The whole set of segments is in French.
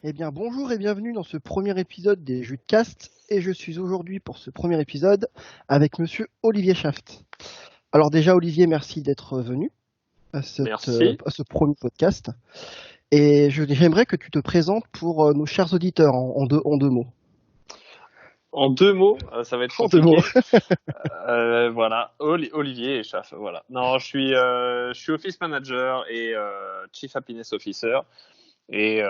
Eh bien, bonjour et bienvenue dans ce premier épisode des Jeux de Cast. Et je suis aujourd'hui pour ce premier épisode avec monsieur Olivier Schaft. Alors déjà, Olivier, merci d'être venu Merci. à ce premier podcast. Et j'aimerais que tu te présentes pour nos chers auditeurs en deux mots. En deux mots, ça va être En deux mots. compliqué. Voilà, Olivier et Chaff. Voilà. Non, je suis Office Manager et Chief Happiness Officer. Et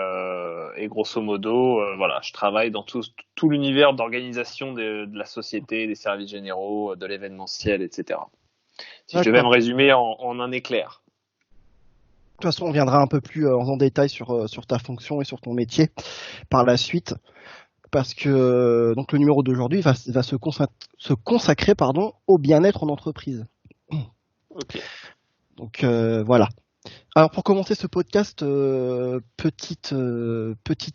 grosso modo, voilà, je travaille dans tout l'univers d'organisation de la société, des services généraux, de l'événementiel, etc. Si je devais me D'accord. résumer en un éclair. De toute façon, on viendra un peu plus en détail sur ta fonction et sur ton métier par la suite. Parce que donc le numéro d'aujourd'hui va se consacrer au bien-être en entreprise. Ok. Donc voilà. Alors pour commencer ce podcast, petite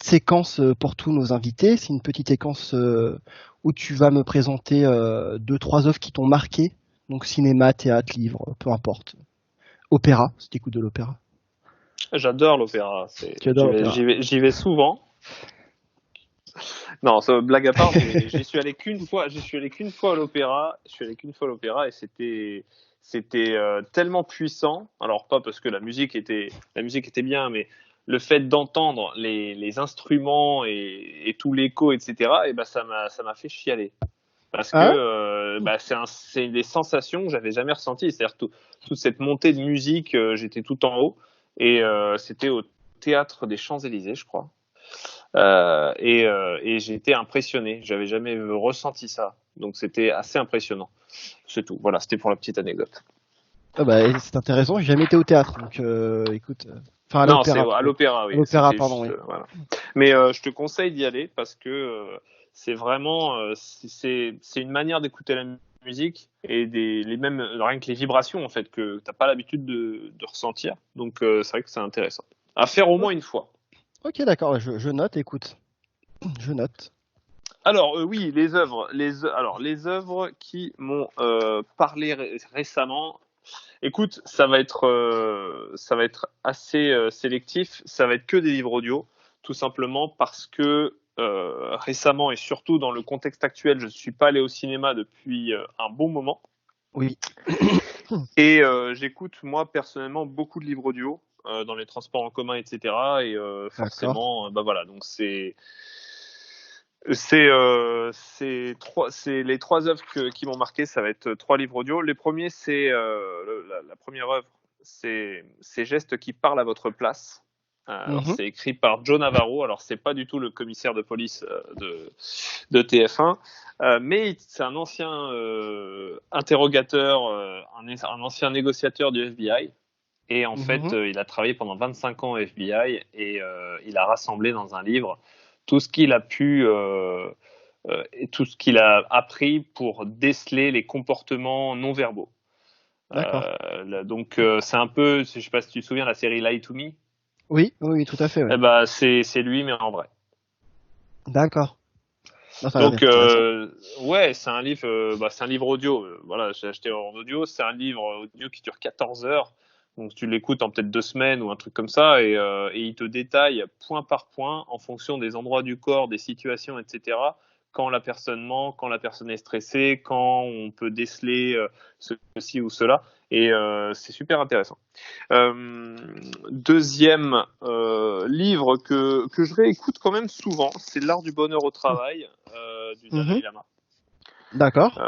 séquence pour tous nos invités. C'est une petite séquence où tu vas me présenter deux, trois œuvres qui t'ont marqué. Donc cinéma, théâtre, livre, peu importe. Opéra, si tu écoutes de l'opéra. J'adore l'opéra. Tu adores l'opéra. J'y vais souvent. Non, blague à part, j'y suis allé qu'une fois. J'y suis allé qu'une fois à l'opéra. Je suis allé qu'une fois à l'opéra et c'était tellement puissant. Alors pas parce que la musique était bien, mais le fait d'entendre les instruments et tout l'écho, etc. Et ben ça m'a fait chialer. Parce que Ah, c'est des sensations que j'avais jamais ressenties. C'est-à-dire toute cette montée de musique, j'étais tout en haut et c'était au théâtre des Champs-Élysées, je crois. Et j'ai été impressionné. J'avais jamais ressenti ça. Donc c'était assez impressionnant. C'est tout. Voilà, c'était pour la petite anecdote. ah bah, c'est intéressant, j'ai jamais été au théâtre. Donc écoute. Enfin à Non, c'est l'opéra à plutôt. l'opéra, À oui. l'opéra, C'était pardon, juste, oui. voilà. Mais je te conseille d'y aller parce que c'est vraiment, c'est une manière d'écouter la musique et les mêmes, rien que les vibrations en fait que t'as pas l'habitude de ressentir. Donc c'est vrai que c'est intéressant. À faire au moins une fois. Ok, d'accord, je note, écoute. Je note. Alors oui, les œuvres, alors les œuvres qui m'ont parlé récemment. Écoute, ça va être assez sélectif. Ça va être que des livres audio, tout simplement parce que récemment et surtout dans le contexte actuel, je ne suis pas allé au cinéma depuis un bon moment. Oui. Et j'écoute moi personnellement beaucoup de livres audio dans les transports en commun, etc. Et D'accord. forcément, bah voilà, donc c'est les trois œuvres qui m'ont marqué. Ça va être trois livres audio. Les premiers, c'est la première œuvre, c'est Ces gestes qui parlent à votre place. Alors Mhm. c'est écrit par Joe Navarro. Alors c'est pas du tout le commissaire de police de TF1, mais c'est un ancien interrogateur, un ancien négociateur du FBI. Et en fait, Mhm. il a travaillé pendant 25 ans au FBI et il a rassemblé dans un livre tout ce qu'il a pu et tout ce qu'il a appris pour déceler les comportements non verbaux. D'accord. Donc c'est un peu, je sais pas si tu te souviens, la série Lie to Me. Oui, oui, oui, tout à fait, oui. Eh ben c'est lui mais en vrai. D'accord. Non, ça a l'air Donc d'être intéressant. ouais, c'est un livre audio. Voilà, j'ai acheté en audio. C'est un livre audio qui dure 14 heures. Donc tu l'écoutes en peut-être 2 semaines ou un truc comme ça, et il te détaille point par point en fonction des endroits du corps, des situations, etc. Quand la personne ment, quand la personne est stressée, quand on peut déceler ceci ou cela. Et c'est super intéressant. Euh, Deuxième livre que je réécoute quand même souvent, c'est L'art du bonheur au travail du Dalai Mhm. Lama. D'accord.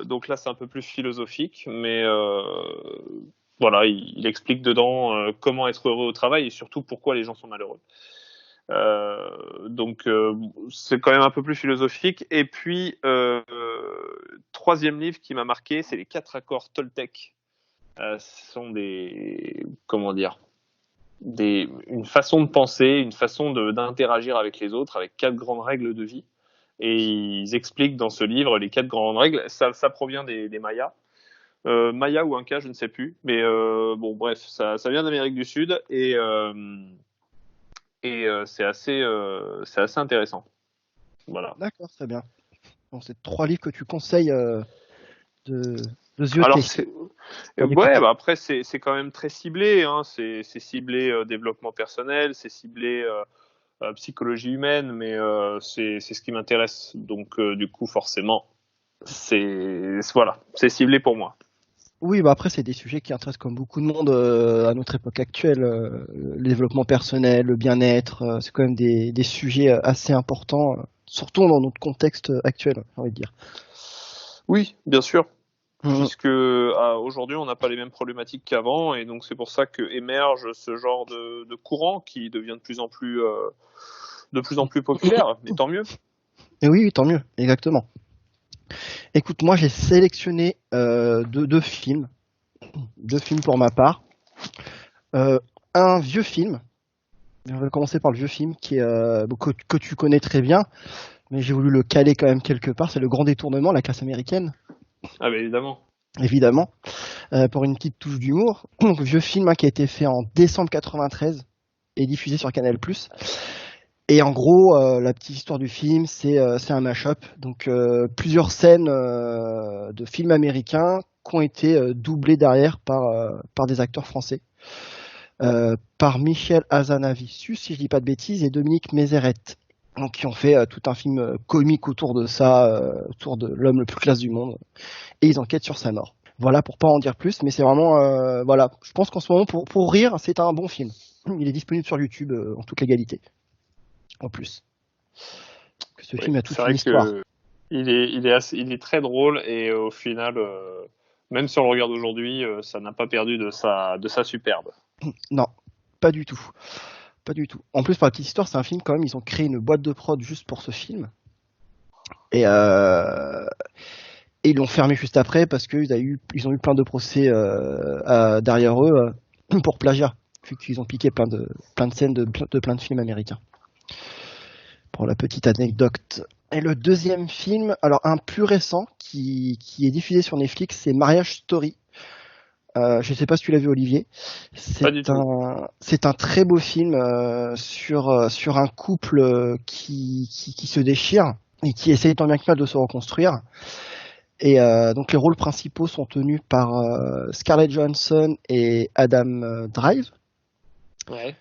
Donc là, c'est un peu plus philosophique, mais voilà, il explique dedans comment être heureux au travail et surtout pourquoi les gens sont malheureux. Donc c'est quand même un peu plus philosophique. Et puis troisième livre qui m'a marqué, c'est les 4 accords Toltec. Ce sont des, comment dire, une façon de penser, une façon d'interagir avec les autres, avec 4 grandes règles de vie. Et ils expliquent dans ce livre les 4 grandes règles. Ça provient des Mayas. Maya ou Inca, je ne sais plus. Mais bon, bref, ça vient d'Amérique du Sud et c'est assez intéressant. Voilà. D'accord, très bien. Donc, c'est trois livres que tu conseilles de, de Alors zioter c'est ou ouais, d'écouter. bah après c'est quand même très ciblé, hein. C'est ciblé développement personnel, c'est ciblé psychologie humaine, mais c'est ce qui m'intéresse. Donc du coup, forcément, c'est ciblé pour moi. Oui, bah après c'est des sujets qui intéressent comme beaucoup de monde à notre époque actuelle. Le développement personnel, le bien-être, c'est quand même des sujets assez importants, surtout dans notre contexte actuel, j'ai envie de dire. Oui, bien sûr. Mhm. Puisque aujourd'hui on n'a pas les mêmes problématiques qu'avant, et donc c'est pour ça que émerge ce genre de courant qui devient de plus en plus populaire, mais tant mieux. Et oui, oui, tant mieux, exactement. Écoute, moi j'ai sélectionné deux films pour ma part. Un vieux film. On va commencer par le vieux film qui est, que tu connais très bien, mais j'ai voulu le caler quand même quelque part. C'est Le Grand Détournement, la classe américaine, Ah bah évidemment. évidemment, pour une petite touche d'humour. Donc vieux film, hein, qui a été fait en décembre 93 et diffusé sur Canal+. Et en gros, la petite histoire du film, c'est un mash-up. Donc plusieurs scènes de films américains qui ont été doublées derrière par des acteurs français. Par Michel Hazanavicius, si je dis pas de bêtises, et Dominique Mézeret. Donc, qui ont fait tout un film comique autour de ça, autour de l'homme le plus classe du monde. Et ils enquêtent sur sa mort. Voilà, pour pas en dire plus, mais c'est vraiment, voilà. Je pense qu'en ce moment, pour rire, c'est un bon film. Il est disponible sur YouTube en toute légalité. En plus. Que ce Oui, film a c'est toute une vrai histoire. que il est très drôle, et au final, même si on le regarde aujourd'hui, ça n'a pas perdu de sa superbe. Non, pas du tout. Pas du tout. En plus, pour la petite histoire, c'est un film quand même, ils ont créé une boîte de prod juste pour ce film. Et, et ils l'ont fermé juste après parce ils ont eu plein de procès derrière eux pour plagiat, vu qu'ils ont piqué plein de scènes de plein de films américains. Pour la petite anecdote. Et le deuxième film, alors un plus récent, qui est diffusé sur Netflix, c'est Marriage Story. Je ne sais pas si tu l'as vu, Olivier. Pas du tout. C'est un très beau film sur un couple qui se déchire et qui essaye tant bien que mal de se reconstruire. Et donc les rôles principaux sont tenus par Scarlett Johansson et Adam Ouais.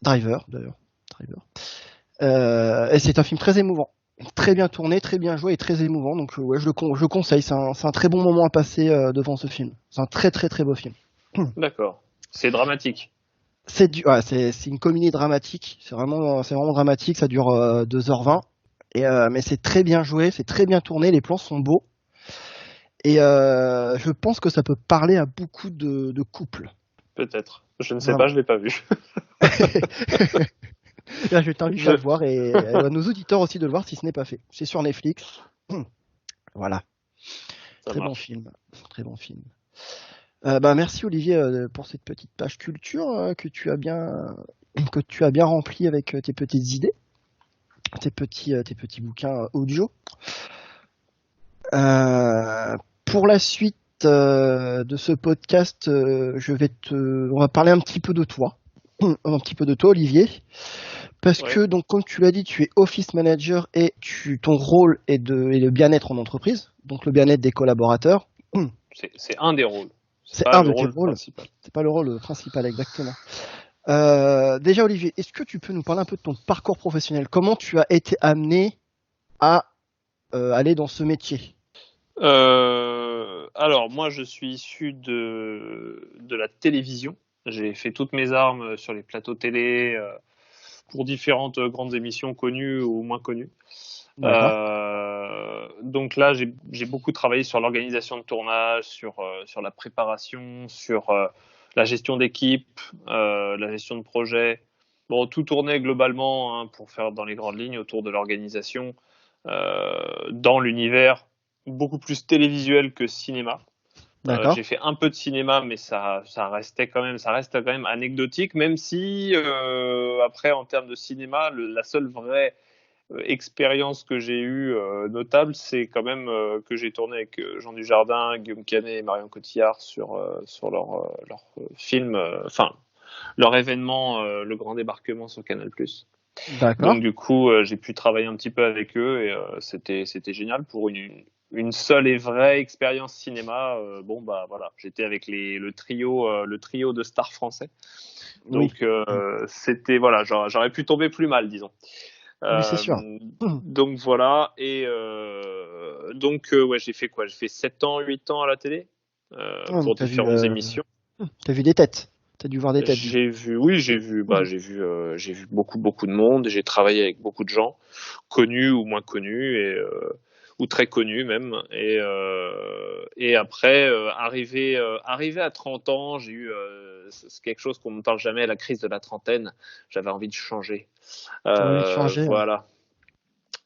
Driver d'ailleurs. Driver. Et c'est un film très émouvant, très bien tourné, très bien joué et très émouvant. Donc ouais, je le conseille. C'est un très bon moment à passer devant ce film. C'est un très très très beau film. D'accord. C'est dramatique. C'est une comédie dramatique. C'est vraiment dramatique. Ça dure 2h20. Et mais c'est très bien joué, c'est très bien tourné. Les plans sont beaux. Et je pense que ça peut parler à beaucoup de couples. Peut-être. Je ne sais pas, Vraiment. je l'ai pas vu. Là, je t'invite à Je... le voir et à nos auditeurs aussi de le voir si ce n'est pas fait. C'est sur Netflix. Voilà. Ça Très bon marche. film. Très bon film. Bah, merci Olivier pour cette petite page culture que tu as bien remplie avec tes petites idées, tes petits bouquins audio. Pour la suite de ce podcast, on va parler un petit peu de toi, un petit peu de toi, Olivier, parce Ouais. que donc comme tu l'as dit, tu es office manager et ton rôle est le bien-être en entreprise, donc le bien-être des collaborateurs. C'est un des rôles. C'est C'est pas un le de tes rôle rôles, principal. c'est pas le rôle principal exactement. Déjà Olivier, est-ce que tu peux nous parler un peu de ton parcours professionnel? Comment tu as été amené à aller dans ce métier? Alors, moi, je suis issu de la télévision. J'ai fait toutes mes armes sur les plateaux télé, pour différentes grandes émissions connues ou moins connues. D'accord. Donc là, j'ai beaucoup travaillé sur l'organisation de tournage, sur la préparation, sur la gestion d'équipe, la gestion de projet. Bon, tout tournait globalement, hein, pour faire dans les grandes lignes autour de l'organisation, dans l'univers beaucoup plus télévisuel que cinéma. D'accord. J'ai fait un peu de cinéma, mais ça reste quand même anecdotique, même si après, en termes de cinéma, la seule vraie expérience que j'ai eue notable, c'est quand même que j'ai tourné avec Jean Dujardin, Guillaume Canet et Marion Cotillard sur leur film, enfin leur événement, Le Grand Débarquement sur Canal+. D'accord. Donc du coup, j'ai pu travailler un petit peu avec eux, et c'était génial pour une seule et vraie expérience cinéma. Bon bah voilà, j'étais avec le trio de stars français. Oui, Donc c'était voilà, j'aurais pu tomber plus mal, disons. oui, c'est sûr. Donc voilà, et ouais, j'ai fait quoi? J'ai fait 7 ans, 8 ans à la télé Donc pour différentes émissions. t'as vu des têtes. T'as dû voir des têtes, du coup. J'ai vu beaucoup de monde. J'ai travaillé avec beaucoup de gens, connus ou moins connus, ou très connus même. Et après, arrivé à 30 ans, j'ai eu c'est quelque chose qu'on ne parle jamais, la crise de la trentaine. J'avais envie de changer. T'as envie de changer, hein. Voilà.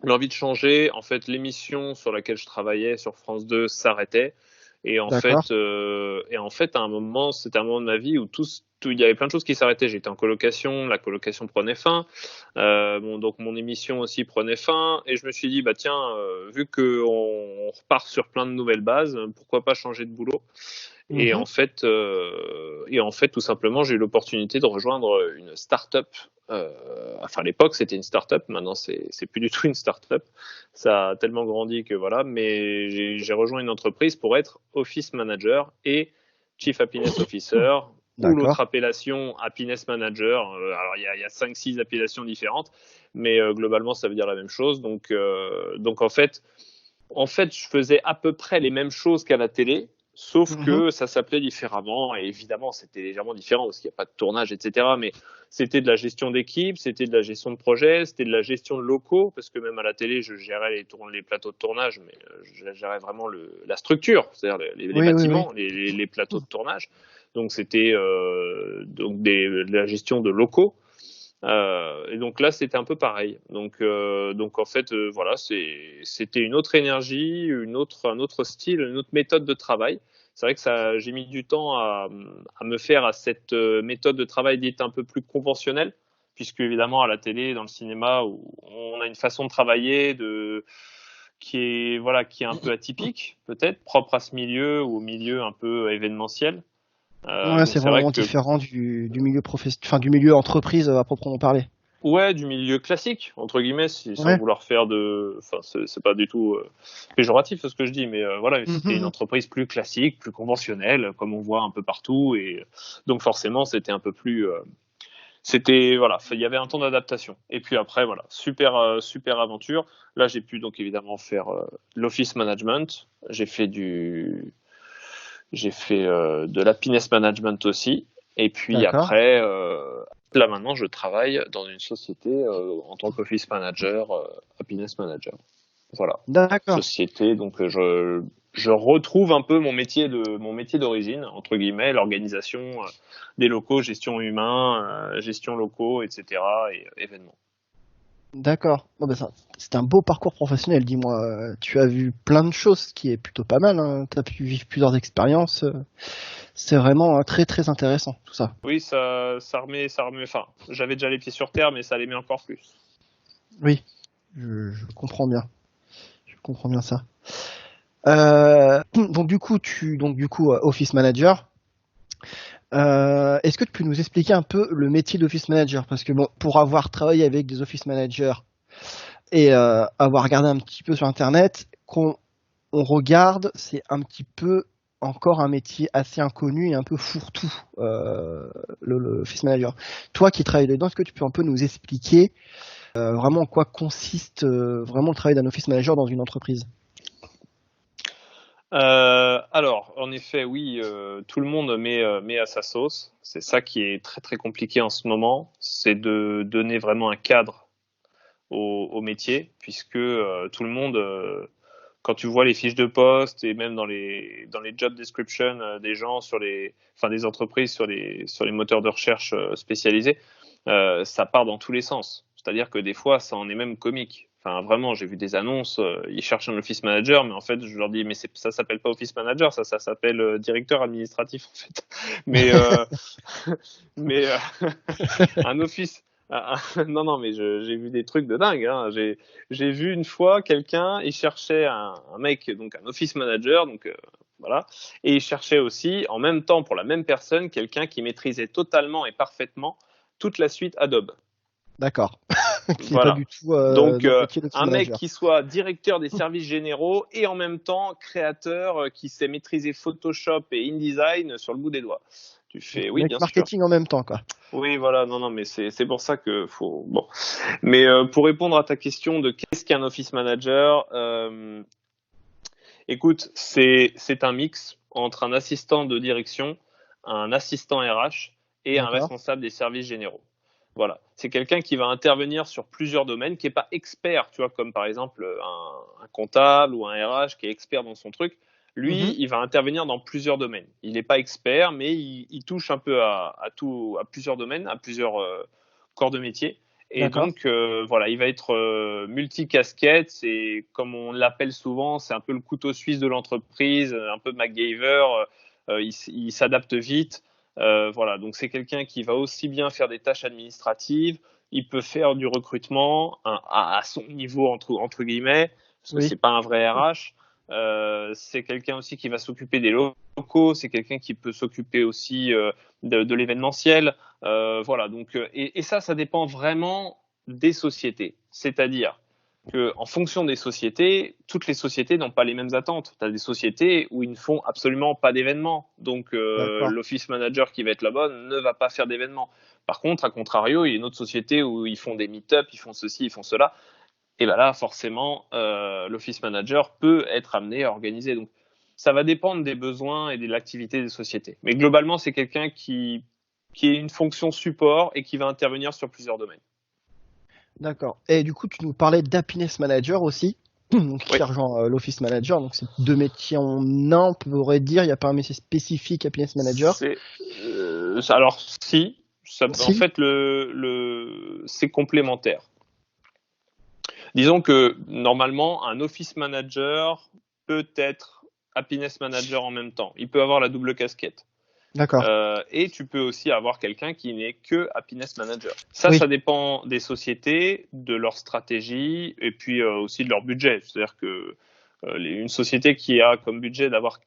L'envie de changer. En fait, l'émission sur laquelle je travaillais sur France 2 s'arrêtait. D'accord. Et en fait, à un moment, c'était un moment de ma vie où il y avait plein de choses qui s'arrêtaient. J'étais en colocation, la colocation prenait fin, donc mon émission aussi prenait fin, et je me suis dit, bah tiens, vu qu'on repart sur plein de nouvelles bases, pourquoi pas changer de boulot? Mhm. Et en fait, tout simplement, j'ai eu l'opportunité de rejoindre une start-up. Enfin, à l'époque, c'était une start-up. Maintenant, c'est plus du tout une start-up. Ça a tellement grandi que voilà. Mais j'ai rejoint une entreprise pour être office manager et chief happiness officer, ou l'autre D'accord. appellation happiness manager. Alors, il y a 5-6 appellations différentes, mais globalement, ça veut dire la même chose. Donc en fait, je faisais à peu près les mêmes choses qu'à la télé, sauf Mhm. que ça s'appelait différemment. Et évidemmment, c'était légèrement différent parce qu'il n'y a pas de tournage, etc. Mais c'était de la gestion d'équipe, c'était de la gestion de projet, c'était de la gestion de locaux, parce que même à la télé, je gérais les plateaux de tournage, mais je gérais vraiment la structure, c'est-à-dire les Oui, oui, oui. bâtiments, les plateaux de tournage. Donc c'était de la gestion de locaux. Et donc là, c'était un peu pareil. Donc en fait, voilà, c'était une autre énergie, un autre style, une autre méthode de travail. C'est vrai que j'ai mis du temps à me faire à cette méthode de travail dite un peu plus conventionnelle, puisque évidemment à la télé, dans le cinéma, où on a une façon de travailler qui est un peu atypique, peut-être propre à ce milieu ou au milieu un peu événementiel. Ouais, Donc c'est c'est vrai vraiment que différent du milieu enfin, du milieu entreprise à proprement parler. Ouais, du milieu classique, entre guillemets, sans Ouais. vouloir faire enfin, c'est pas du tout péjoratif ce que je dis, mais voilà, c'était une Mhm. entreprise plus classique, plus conventionnelle, comme on voit un peu partout, et donc forcément, c'était un peu plus, voilà, il y avait un temps d'adaptation. Et puis après, voilà, super aventure. Là, j'ai pu donc évidemment faire l'office management. J'ai fait de l'happiness management aussi. Et puis D'accord. après, là maintenant, je travaille dans une société en tant qu'office manager, happiness manager. Voilà, D'accord. société. Donc je retrouve un peu mon métier d'origine entre guillemets, l'organisation des locaux, gestion humain, gestion locaux, etc. et événements. D'accord. Bon, ben ça, c'est un beau parcours professionnel, dis-moi. Tu as vu plein de choses, ce qui est plutôt pas mal, hein. Tu as pu vivre plusieurs expériences. C'est vraiment très très intéressant, tout ça. Oui, ça remet. Enfin, j'avais déjà les pieds sur terre, mais ça les met encore plus. Oui, je comprends bien. Je comprends bien ça. Donc du coup, office manager. Est-ce que tu peux nous expliquer un peu le métier d'office manager? Parce que bon, pour avoir travaillé avec des office managers et avoir regardé un petit peu sur Internet, qu'on on regarde, c'est un petit peu encore un métier assez inconnu et un peu fourre-tout, le office manager. Toi qui travailles dedans, est-ce que tu peux un peu nous expliquer vraiment en quoi consiste vraiment le travail d'un office manager dans une entreprise? Alors, en effet, oui, tout le monde met à sa sauce. C'est ça qui est très très compliqué en ce moment, c'est de donner vraiment un cadre au métier, puisque tout le monde, quand tu vois les fiches de poste et même dans les job descriptions des gens enfin des entreprises sur les moteurs de recherche spécialisés, ça part dans tous les sens. C'est-à-dire que des fois, ça en est même comique. Enfin, vraiment, j'ai vu des annonces, ils cherchent un office manager, mais en fait, je leur dis, mais ça s'appelle pas office manager, ça s'appelle directeur administratif, en fait. Mais, mais un office, non, non, mais j'ai vu des trucs de dingue, hein. J'ai vu une fois quelqu'un, il cherchait un mec, donc un office manager, donc voilà, et il cherchait aussi, en même temps, pour la même personne, quelqu'un qui maîtrisait totalement et parfaitement toute la suite Adobe. D'accord. Qui n'est pas Voilà. du tout Donc, dans le métier d'office un mec manager. qui soit directeur des services généraux et en même temps créateur, qui sait maîtriser Photoshop et InDesign sur le bout des doigts. Tu Donc, fais, oui, mec bien sûr. marketing en même temps, quoi. Oui, voilà, non, non, mais c'est pour ça que faut. Bon, mais pour répondre à ta question de qu'est-ce qu'un office manager, écoute, c'est un mix entre un assistant de direction, un assistant RH et un D'accord. responsable des services généraux. Voilà, c'est quelqu'un qui va intervenir sur plusieurs domaines, qui est pas expert, tu vois, comme par exemple un comptable ou un RH qui est expert dans son truc. Mhm. Lui, il va intervenir dans plusieurs domaines. Il n'est pas expert, mais il touche un peu à tout, à plusieurs domaines, à plusieurs corps de métier. Et D'accord. donc, voilà, il va être multicasquette. C'est, comme on l'appelle souvent, c'est un peu le couteau suisse de l'entreprise, un peu MacGyver. Il s'adapte vite. Voilà, donc c'est quelqu'un qui va aussi bien faire des tâches administratives. Il peut faire du recrutement à son niveau, entre guillemets, parce que Oui. c'est pas un vrai RH. C'est quelqu'un aussi qui va s'occuper des locaux. C'est quelqu'un qui peut s'occuper aussi de l'événementiel. Voilà, donc et ça dépend vraiment des sociétés. C'est-à-dire que en fonction des sociétés, toutes les sociétés n'ont pas les mêmes attentes. Tu as des sociétés où ils ne font absolument pas d'événements. Donc D'accord. l'office manager qui va être là-bas ne va pas faire d'événements. Par contre, à contrario, il y a une autre société où ils font des meet-up, ils font ceci, ils font cela. Et ben là, forcément, l'office manager peut être amené à organiser. Donc ça va dépendre des besoins et de l'activité des sociétés. Mais globalement, c'est quelqu'un qui est une fonction support et qui va intervenir sur plusieurs domaines. D'accord. Et du coup, tu nous parlais d'happiness manager aussi, donc qui Oui. rejoint l'office manager. Donc, c'est deux métiers en un, on pourrait dire. Il n'y a pas un métier spécifique happiness manager. Alors si, en Si. fait, c'est complémentaire. Disons que normalement, un office manager peut être happiness manager en même temps. Il peut avoir la double casquette. D'accord. Et tu peux aussi avoir quelqu'un qui n'est que happiness manager. Oui. Ça dépend des sociétés, de leur stratégie et puis aussi de leur budget. C'est-à-dire que une société qui a comme budget d'avoir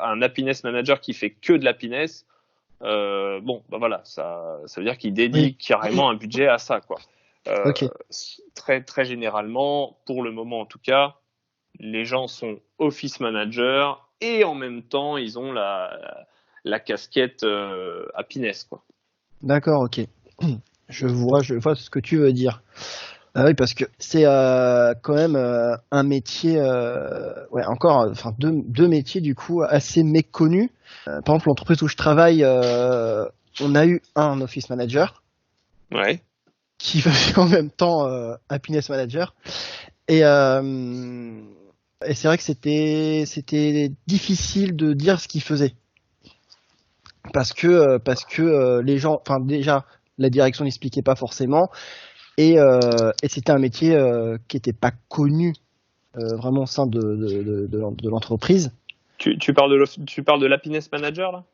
un happiness manager qui fait que de l'happiness, bon, bah voilà, ça veut dire qu'il Oui. dédie carrément un budget à ça, quoi. Euh, Ok. Très, très généralement, pour le moment en tout cas, les gens sont office manager et en même temps, ils ont la casquette happiness, quoi. D'accord. Ok. Je vois ce que tu veux dire. Ah oui, parce que c'est quand même un métier, ouais, encore, enfin deux métiers du coup assez méconnus. Par exemple, l'entreprise où je travaille, on a eu un office manager Ouais. qui faisait en même temps happiness manager, et, euh, et c'est vrai que c'était difficile de dire ce qu'il faisait parce que les gens, enfin déjà la direction n'expliquait pas forcément, et c'était un métier qui était pas connu vraiment au sein de l'entreprise. Tu parles de l'happiness manager, là?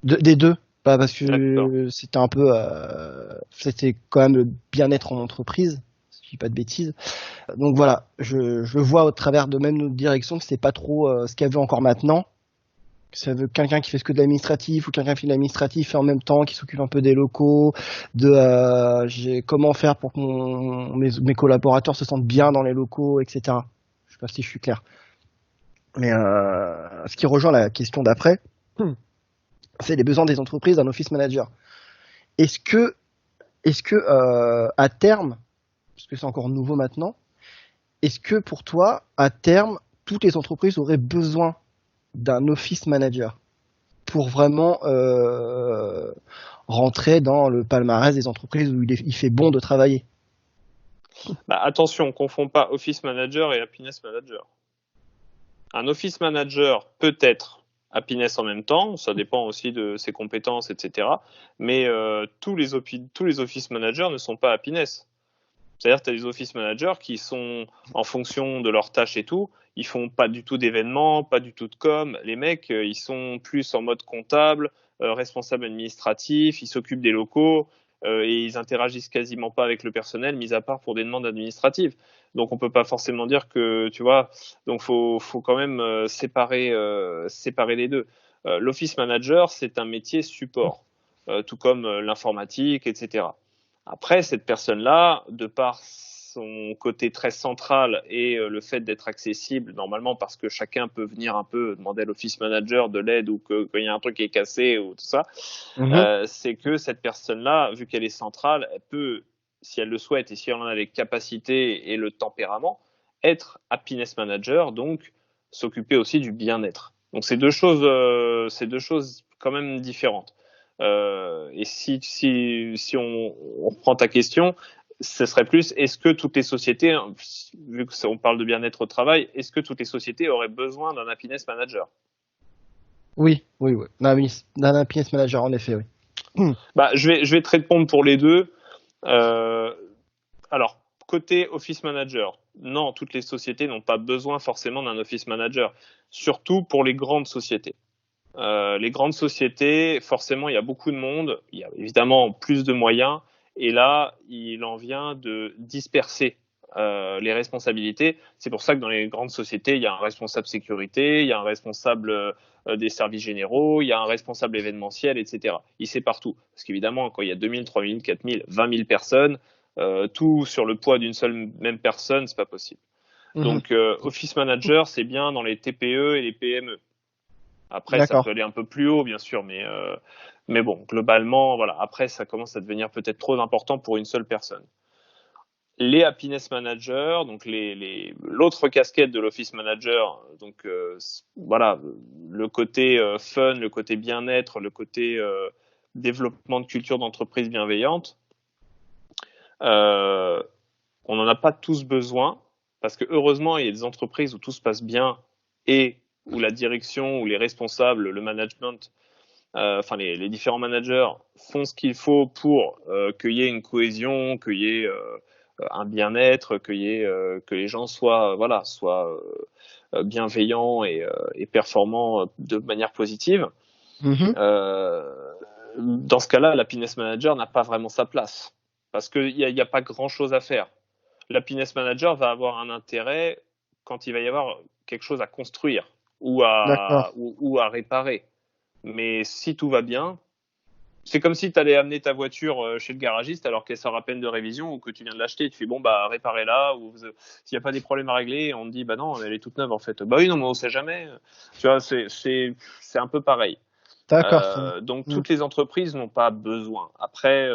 Des deux, pas parce D'accord. que c'était un peu, c'était quand même le bien-être en entreprise, si je dis pas de bêtises. Donc voilà, je vois au travers de même notre direction que c'est pas trop ce qu'elle veut encore maintenant. Ça veut quelqu'un qui fait ce que de l'administratif ou quelqu'un qui fait de l'administratif et en même temps qui s'occupe un peu des locaux, de comment faire pour que mes collaborateurs se sentent bien dans les locaux, etc. Je sais pas si je suis clair. Mais ce qui rejoint la question d'après, c'est les besoins des entreprises d'un office manager. Est-ce que, à terme, parce que c'est encore nouveau maintenant, est-ce que pour toi, à terme, toutes les entreprises auraient besoin d'un office manager pour vraiment rentrer dans le palmarès des entreprises où il fait bon de travailler? Bah, attention, on confond pas office manager et happiness manager. Un office manager peut être happiness en même temps, ça dépend aussi de ses compétences, etc. Mais tous les office managers ne sont pas happiness. C'est-à-dire que tu as des office managers qui sont, en fonction de leurs tâches et tout, ils font pas du tout d'événements, pas du tout de com. Les mecs, ils sont plus en mode comptable, responsable administratif, ils s'occupent des locaux et ils interagissent quasiment pas avec le personnel, mis à part pour des demandes administratives. Donc on peut pas forcément dire que, tu vois, donc faut quand même séparer les deux. L'office manager, c'est un métier support, tout comme l'informatique, etc. Après, cette personne-là, de par son côté très central et le fait d'être accessible, normalement, parce que chacun peut venir un peu demander à l'office manager de l'aide ou qu'il y a un truc qui est cassé ou tout ça, c'est que cette personne-là, vu qu'elle est centrale, elle peut, si elle le souhaite et si elle en a les capacités et le tempérament, être happiness manager, donc s'occuper aussi du bien-être. Donc c'est deux choses quand même différentes. Et si on reprend ta question, ce serait plus, est-ce que toutes les sociétés, vu qu'on parle de bien-être au travail, est-ce que toutes les sociétés auraient besoin d'un happiness manager? Oui. D'un happiness manager, en effet, oui. Bah, je vais te répondre pour les deux. Alors, côté office manager, non, toutes les sociétés n'ont pas besoin forcément d'un office manager, surtout pour les grandes sociétés. Les grandes sociétés, forcément, il y a beaucoup de monde, il y a évidemment plus de moyens, et là, il en vient de disperser les responsabilités. C'est pour ça que dans les grandes sociétés, il y a un responsable sécurité, il y a un responsable des services généraux, il y a un responsable événementiel, etc. Il sait partout. Parce qu'évidemment, quand il y a 2000, 3000, 4000, 20 000 personnes, tout sur le poids d'une seule même personne, c'est pas possible. Donc, office manager, c'est bien dans les TPE et les PME. Après, ça peut aller un peu plus haut, bien sûr, mais bon, globalement, voilà. Après, ça commence à devenir peut-être trop important pour une seule personne. Les happiness managers, donc l'autre casquette de l'office manager, donc voilà, le côté fun, le côté bien-être, le côté développement de culture d'entreprise bienveillante, on n'en a pas tous besoin, parce que heureusement, il y a des entreprises où tout se passe bien et où la direction, où les responsables, le management, enfin les différents managers font ce qu'il faut pour qu'il y ait une cohésion, qu'il y ait un bien-être, que les gens soient bienveillants et performants de manière positive. Dans ce cas-là, l'happiness manager n'a pas vraiment sa place parce qu'il n'y a pas grand-chose à faire. L'happiness manager va avoir un intérêt quand il va y avoir quelque chose à construire ou à réparer. Mais si tout va bien, c'est comme si tu allais amener ta voiture chez le garagiste alors qu'elle sort à peine de révision ou que tu viens de l'acheter. Tu fais bon, bah, réparez-la, ou s'il n'y a pas des problèmes à régler, on te dit, bah non, elle est toute neuve en fait. Bah oui, non, mais on sait jamais. Tu vois, c'est un peu pareil. Donc, toutes les entreprises n'ont pas besoin. Après,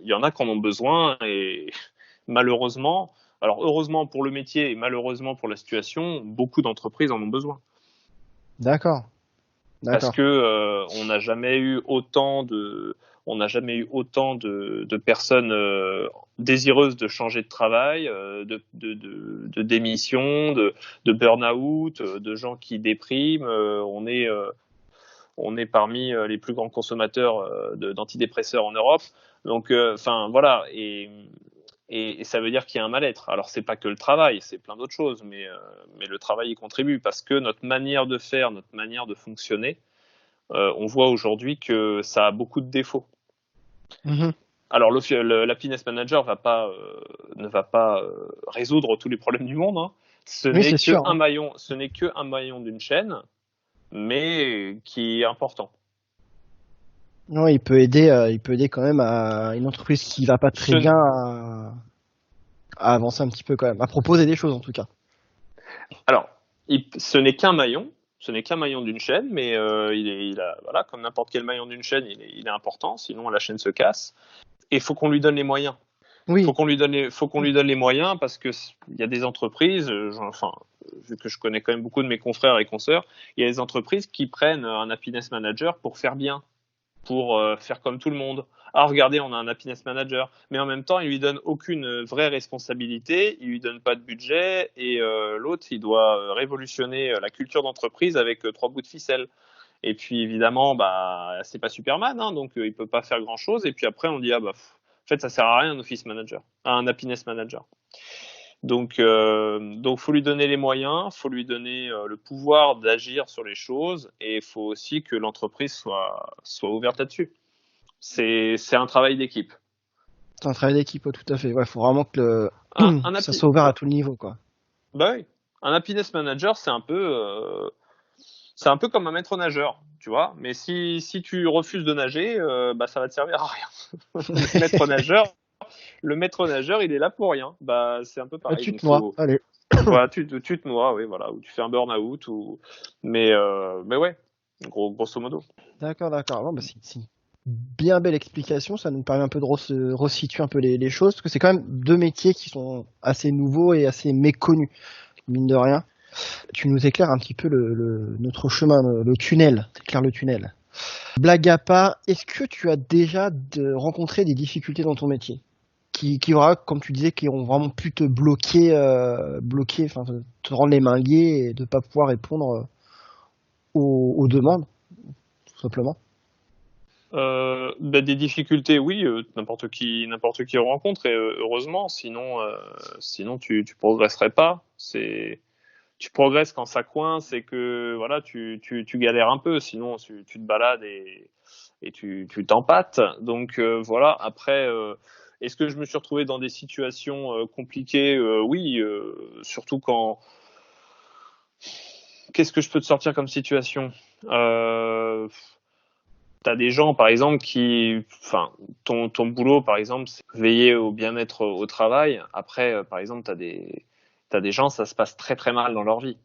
il y en a qui en ont besoin et malheureusement, alors heureusement pour le métier et malheureusement pour la situation, beaucoup d'entreprises en ont besoin. D'accord. Parce que on n'a jamais eu autant de personnes désireuses de changer de travail, de démission, de burn-out, de gens qui dépriment. On est parmi les plus grands consommateurs d'antidépresseurs en Europe. Donc, enfin voilà, et ça veut dire qu'il y a un mal-être. Alors, c'est pas que le travail, c'est plein d'autres choses, mais le travail y contribue parce que notre manière de faire, notre manière de fonctionner, on voit aujourd'hui que ça a beaucoup de défauts. Alors, l'happiness manager ne va pas résoudre tous les problèmes du monde. Hein. Ce n'est qu'un maillon d'une chaîne, mais qui est important. Non, il peut aider quand même à une entreprise qui va pas très bien à avancer un petit peu quand même, à proposer des choses en tout cas. Alors, ce n'est qu'un maillon d'une chaîne, mais voilà, comme n'importe quel maillon d'une chaîne, il est important, sinon la chaîne se casse. Et il faut qu'on lui donne les moyens. Oui. Faut qu'on lui donne les moyens parce que il y a des entreprises, vu que je connais quand même beaucoup de mes confrères et consoeurs, il y a des entreprises qui prennent un happiness manager pour faire bien, pour faire comme tout le monde. Ah, regardez, on a un happiness manager, mais en même temps, il lui donne aucune vraie responsabilité, il lui donne pas de budget, et l'autre, il doit révolutionner la culture d'entreprise avec 3 bouts de ficelle. Et puis évidemment, bah, c'est pas Superman, hein, donc il peut pas faire grand chose. Et puis après, on dit ah bah, en fait, ça sert à rien un office manager, un happiness manager. Donc, faut lui donner les moyens, faut lui donner le pouvoir d'agir sur les choses, et il faut aussi que l'entreprise soit ouverte là-dessus. C'est un travail d'équipe. C'est un travail d'équipe, tout à fait. Ouais, faut vraiment que ça soit ouvert à tout le niveau, quoi. Bah oui. Un happiness manager, c'est un peu C'est un peu comme un maître nageur, tu vois. Mais si tu refuses de nager, bah ça va te servir à rien. Le maître nageur, il est là pour rien. Bah c'est un peu Ah, pareil. tu Donc te noies, faut, allez. voilà, tu te noies, oui, voilà, ou tu fais un burn-out mais ouais, grosso modo. D'accord, d'accord. Bon, bah, c'est une bien belle explication. Ça nous permet un peu de resituer un peu les choses, parce que c'est quand même deux métiers qui sont assez nouveaux et assez méconnus, mine de rien. Tu nous éclaires un petit peu notre chemin, le tunnel. T'éclaires le tunnel. Blague à part, est-ce que tu as déjà rencontré des difficultés dans ton métier qui aura, comme tu disais, qui ont vraiment pu te bloquer, enfin te rendre les mains liées et de pas pouvoir répondre aux demandes, tout simplement. Bah, des difficultés, oui, n'importe qui rencontre, et heureusement, sinon tu progresserais pas. Tu progresses quand ça coince et que voilà, tu galères un peu, sinon tu te balades et tu t'empâtes. Donc voilà. Après, est-ce que je me suis retrouvé dans des situations compliquées? Oui, surtout quand. Qu'est-ce que je peux te sortir comme situation? T'as des gens, par exemple, enfin, ton boulot, par exemple, c'est veiller au bien-être au travail. Après, par exemple, t'as des gens, ça se passe très très mal dans leur vie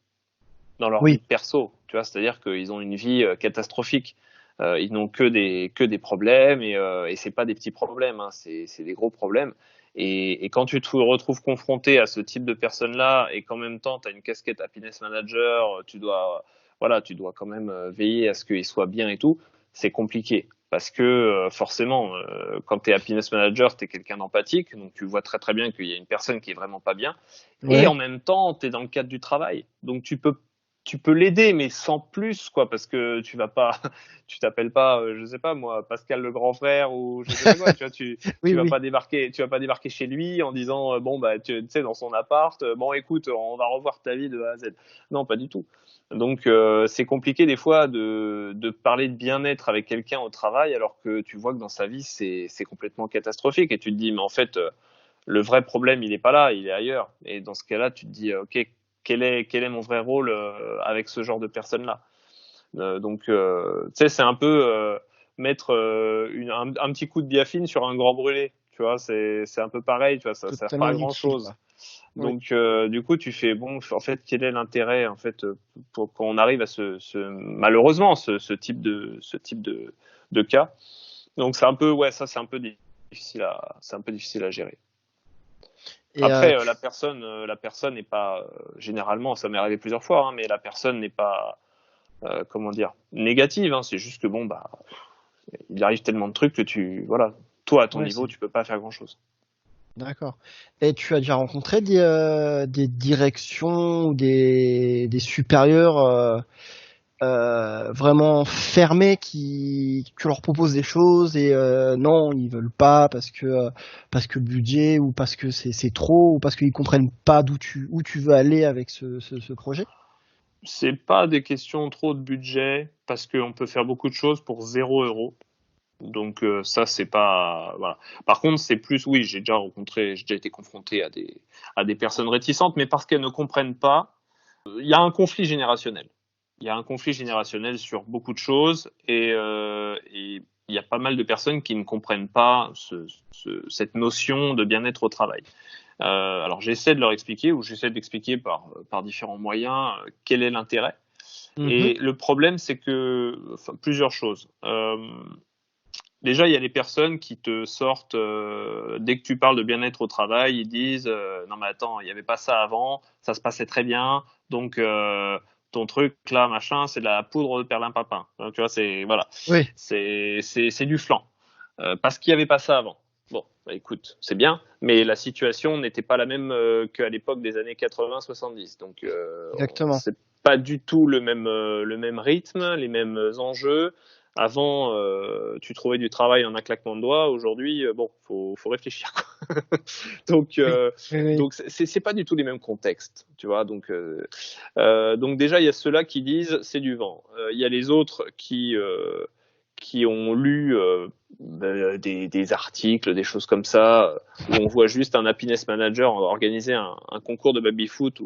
Oui, perso. Tu vois, c'est-à-dire qu'ils ont une vie catastrophique. Ils n'ont que des problèmes et c'est pas des petits problèmes, hein, c'est des gros problèmes. Et quand tu te retrouves confronté à ce type de personnes-là et qu'en même temps tu as une casquette happiness manager, tu dois quand même veiller à ce qu'ils soient bien et tout, c'est compliqué. Parce que forcément, quand tu es happiness manager, tu es quelqu'un d'empathique, donc tu vois très très bien qu'il y a une personne qui est vraiment pas bien. Et en ouais, même temps, tu es dans le cadre du travail. Donc tu peux l'aider, mais sans plus, quoi, parce que tu vas pas, tu t'appelles pas, je sais pas moi, Pascal le grand frère ou je sais pas quoi, tu vois, oui, oui. tu vas pas débarquer chez lui en disant, bon bah, tu sais, dans son appart, bon écoute, on va revoir ta vie de A à Z. Non, pas du tout. Donc c'est compliqué des fois de parler de bien-être avec quelqu'un au travail alors que tu vois que dans sa vie c'est complètement catastrophique et tu te dis mais en fait le vrai problème, il n'est pas là, il est ailleurs. Et dans ce cas-là, tu te dis, ok, quel est mon vrai rôle avec ce genre de personnes-là. Tu sais, c'est un peu mettre un petit coup de biafine sur un grand brûlé. Tu vois, c'est un peu pareil. Tu vois, ça sert pas Totalement à inutile, grand-chose. quoi. Oui. Donc, du coup, tu fais bon. En fait, quel est l'intérêt en fait pour quand on arrive à malheureusement ce type de cas. Donc, c'est un peu ouais, ça c'est un peu c'est un peu difficile à gérer. Et Après, la personne n'est pas, généralement, ça m'est arrivé plusieurs fois, hein, mais la personne n'est pas, comment dire, négative. Hein, c'est juste que bon, bah, il arrive tellement de trucs que voilà, toi à ton ouais, niveau, c'est tu peux pas faire grand chose. d'accord. Et tu as déjà rencontré des directions ou des supérieurs vraiment fermés qui tu leur proposes des choses et non, ils veulent pas parce que le budget ou parce que c'est trop ou parce qu'ils comprennent pas où tu veux aller avec ce projet. C'est pas des questions trop de budget parce qu'on peut faire beaucoup de choses pour 0 euros. Donc ça c'est pas voilà. Par contre c'est plus oui j'ai déjà été confronté à des personnes réticentes mais parce qu'elles ne comprennent pas. Il y a un conflit générationnel. Il y a un conflit générationnel sur beaucoup de choses et il y a pas mal de personnes qui ne comprennent pas cette notion de bien-être au travail. Alors j'essaie de leur expliquer ou j'essaie d'expliquer par différents moyens quel est l'intérêt. Mhm. Et le problème c'est que enfin, plusieurs choses. Déjà, il y a les personnes qui te sortent, dès que tu parles de bien-être au travail, ils disent non mais attends, il n'y avait pas ça avant, ça se passait très bien, donc ton truc là, machin, c'est de la poudre de perlimpinpin. Donc, tu vois, c'est voilà, Oui, c'est du flan, parce qu'il n'y avait pas ça avant. Bon, bah, écoute, c'est bien, mais la situation n'était pas la même qu'à l'époque des années 80-70, donc exactement. c'est pas du tout le même rythme, les mêmes enjeux. Avant, tu trouvais du travail en un claquement de doigts. Aujourd'hui, bon, faut réfléchir, quoi. donc, Oui, oui, oui. donc c'est pas du tout les mêmes contextes, tu vois. Donc déjà, il y a ceux-là qui disent c'est du vent. Il y a les autres qui ont lu des articles, des choses comme ça, où on voit juste un happiness manager organiser un concours de baby-foot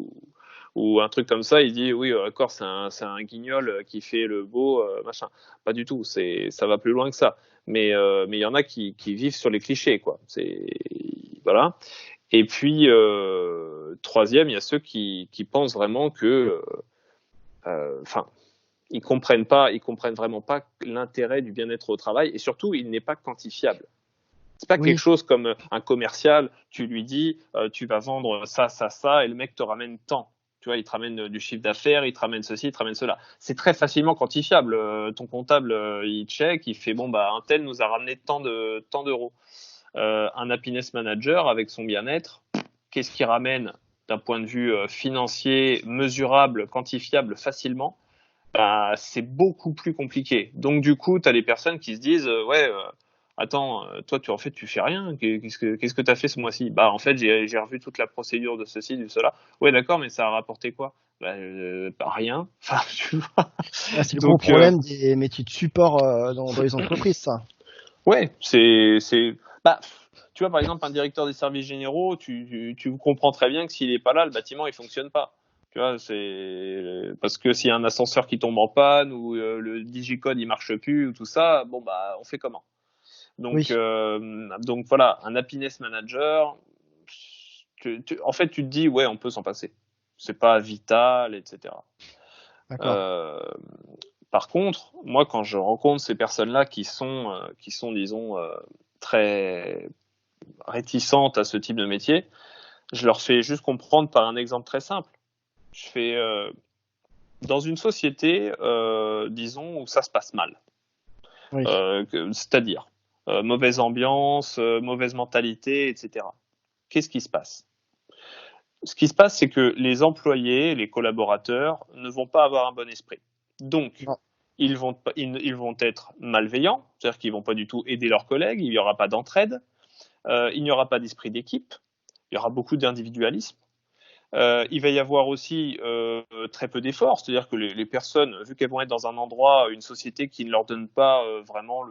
ou un truc comme ça, il dit oui, d'accord, c'est un guignol qui fait le beau, machin. Pas du tout, ça va plus loin que ça. Mais il y en a qui vivent sur les clichés, quoi. Voilà. Et puis troisième, il y a ceux qui pensent vraiment que, enfin, ils comprennent vraiment pas l'intérêt du bien-être au travail, et surtout, il n'est pas quantifiable. C'est pas quelque chose comme un commercial, tu lui dis tu vas vendre ça, ça, ça, et le mec te ramène tant. Tu vois, il te ramène du chiffre d'affaires, il te ramène ceci, il te ramène cela. C'est très facilement quantifiable. Ton comptable, il check, il fait bon bah un tel nous a ramené tant d'euros. Un happiness manager avec son bien-être, qu'est-ce qu'il ramène d'un point de vue financier, mesurable, quantifiable facilement? Bah, c'est beaucoup plus compliqué. Donc du coup, tu as des personnes qui se disent attends, toi tu fais rien. Qu'est-ce que tu as fait ce mois-ci? Bah en fait, j'ai revu toute la procédure de ceci, de cela. Ouais, d'accord, mais ça a rapporté quoi? Bah, rien. Enfin, tu vois. C'est le gros problème des métiers de support dans les entreprises, ça. Ouais, bah, tu vois, par exemple, un directeur des services généraux, tu comprends très bien que s'il est pas là, le bâtiment il fonctionne pas. Tu vois, c'est parce que s'il y a un ascenseur qui tombe en panne ou le digicode il marche plus ou tout ça, bon bah on fait comment? Donc voilà, un happiness manager, en fait tu te dis ouais on peut s'en passer, c'est pas vital, etc. Par contre, moi quand je rencontre ces personnes-là qui sont disons très réticentes à ce type de métier, je leur fais juste comprendre par un exemple très simple. Je fais dans une société, disons, où ça se passe mal, c'est-à-dire mauvaise ambiance, mauvaise mentalité, etc. Qu'est-ce qui se passe? Ce qui se passe, c'est que les employés, les collaborateurs ne vont pas avoir un bon esprit. Donc, ils vont être malveillants, c'est-à-dire qu'ils vont pas du tout aider leurs collègues, il n'y aura pas d'entraide, il n'y aura pas d'esprit d'équipe, il y aura beaucoup d'individualisme. Il va y avoir aussi très peu d'efforts, c'est-à-dire que les personnes, vu qu'elles vont être dans un endroit, une société qui ne leur donne pas vraiment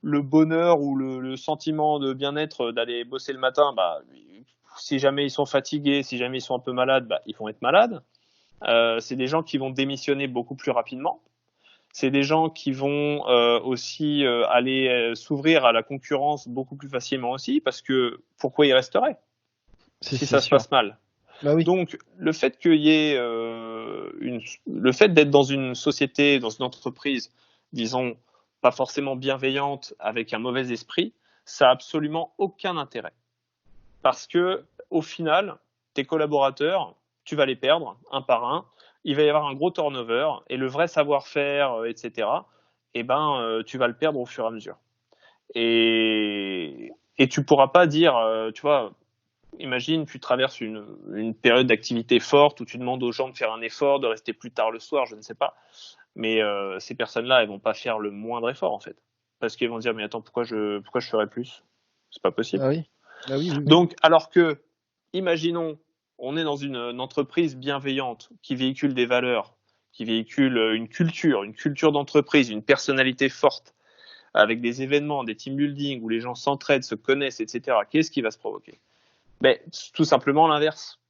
le bonheur ou le sentiment de bien-être d'aller bosser le matin, bah, si jamais ils sont fatigués, si jamais ils sont un peu malades, bah, ils vont être malades. C'est des gens qui vont démissionner beaucoup plus rapidement. C'est des gens qui vont aussi aller s'ouvrir à la concurrence beaucoup plus facilement aussi, parce que pourquoi ils resteraient si ça se passe mal? Bah oui. Donc, le fait qu'il y ait le fait d'être dans une société, dans une entreprise, disons, pas forcément bienveillante, avec un mauvais esprit, ça a absolument aucun intérêt. Parce que, au final, tes collaborateurs, tu vas les perdre un par un. Il va y avoir un gros turnover et le vrai savoir-faire, etc. Tu vas le perdre au fur et à mesure. Et tu pourras pas dire, tu vois, imagine, tu traverses une période d'activité forte où tu demandes aux gens de faire un effort, de rester plus tard le soir, je ne sais pas. Mais ces personnes-là, elles vont pas faire le moindre effort en fait, parce qu'elles vont dire mais attends, pourquoi je ferais plus? C'est pas possible. Ah oui. Ah oui. Donc alors que, imaginons, on est dans une entreprise bienveillante qui véhicule des valeurs, qui véhicule une culture d'entreprise, une personnalité forte, avec des événements, des team building où les gens s'entraident, se connaissent, etc. Qu'est-ce qui va se provoquer? Tout simplement l'inverse.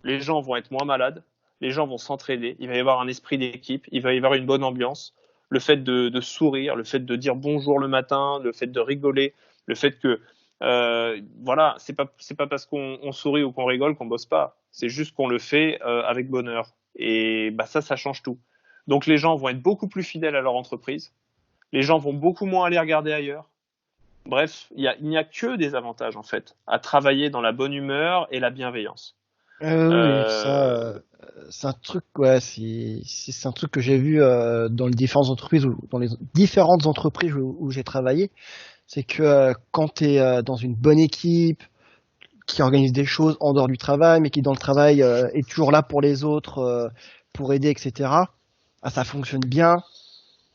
Les gens vont être moins malades, les gens vont s'entraider, il va y avoir un esprit d'équipe, il va y avoir une bonne ambiance. Le fait de sourire, le fait de dire bonjour le matin, le fait de rigoler, le fait que voilà, c'est pas parce qu'on sourit ou qu'on rigole qu'on bosse pas. C'est juste qu'on le fait avec bonheur. Et bah ça change tout. Donc les gens vont être beaucoup plus fidèles à leur entreprise. Les gens vont beaucoup moins aller regarder ailleurs. Bref, il n'y a que des avantages en fait à travailler dans la bonne humeur et la bienveillance. Oui, ça, c'est un truc, ouais, c'est un truc que j'ai vu dans les différentes entreprises ou dans les différentes entreprises où j'ai travaillé. C'est que quand tu es dans une bonne équipe qui organise des choses en dehors du travail, mais qui dans le travail est toujours là pour les autres, pour aider, etc. Ah, ça fonctionne bien.